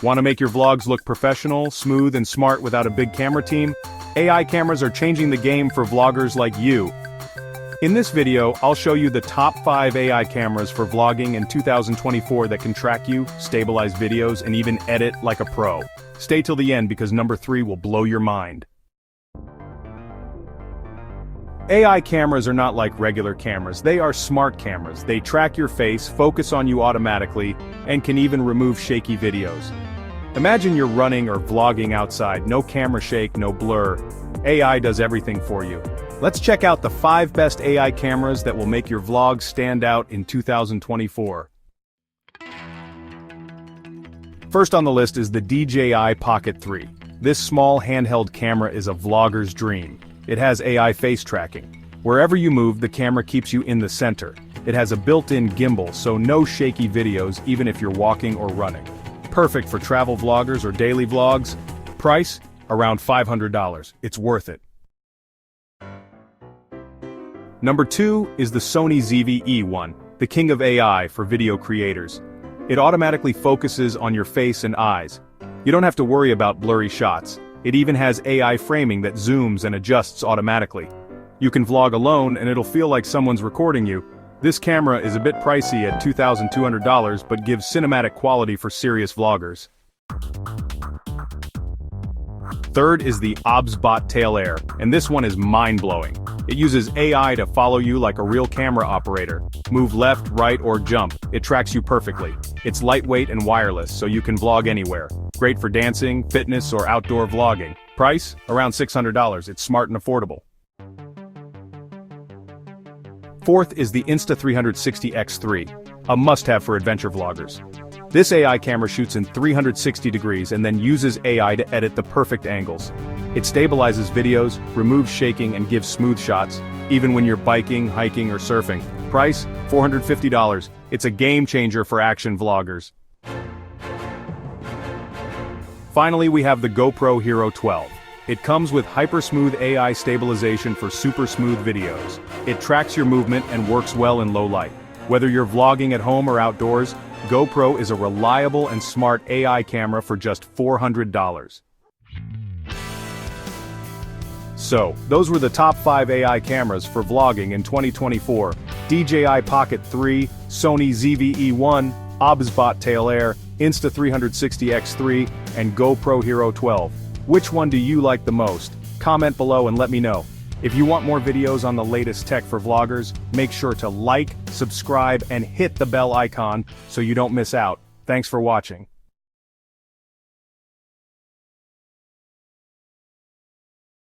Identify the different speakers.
Speaker 1: Want to make your vlogs look professional, smooth, and smart without a big camera team? AI cameras are changing the game for vloggers like you. In this video, I'll show you the top 5 AI cameras for vlogging in 2024 that can track you, stabilize videos, and even edit like a pro. Stay till the end because number 3 will blow your mind. AI cameras are not like regular cameras, they are smart cameras. They track your face, focus on you automatically, and can even remove shaky videos. Imagine you're running or vlogging outside, no camera shake, no blur. AI does everything for you. Let's check out the 5 best AI cameras that will make your vlogs stand out in 2024. First on the list is the DJI Pocket 3. This small handheld camera is a vlogger's dream. It has AI face tracking. Wherever you move, the camera keeps you in the center. It has a built-in gimbal, so no shaky videos even if you're walking or running. Perfect for travel vloggers or daily vlogs. Price? Around $500. It's worth it. Number 2 is the Sony ZV-E1, the king of AI for video creators. It automatically focuses on your face and eyes. You don't have to worry about blurry shots. It even has AI framing that zooms and adjusts automatically. You can vlog alone and it'll feel like someone's recording you. This camera is a bit pricey at $2,200 but gives cinematic quality for serious vloggers. Third is the OBSBOT Tail Air, and this one is mind-blowing. It uses AI to follow you like a real camera operator. Move left, right, or jump, it tracks you perfectly. It's lightweight and wireless, so you can vlog anywhere. Great for dancing, fitness, or outdoor vlogging. Price? Around $600. It's smart and affordable. Fourth is the Insta360 X3, a must-have for adventure vloggers. This AI camera shoots in 360 degrees and then uses AI to edit the perfect angles. It stabilizes videos, removes shaking, and gives smooth shots, even when you're biking, hiking, or surfing. Price? $450. It's a game changer for action vloggers. Finally, we have the GoPro Hero 12. It comes with hyper-smooth AI stabilization for super smooth videos. It tracks your movement and works well in low light. Whether you're vlogging at home or outdoors, GoPro is a reliable and smart AI camera for just $400. So, those were the top 5 AI cameras for vlogging in 2024. DJI Pocket 3, Sony ZV-E1, OBSBOT Tail Air, Insta360 X3, and GoPro Hero 12. Which one do you like the most? Comment below and let me know. If you want more videos on the latest tech for vloggers, make sure to like, subscribe, and hit the bell icon so you don't miss out. Thanks for watching.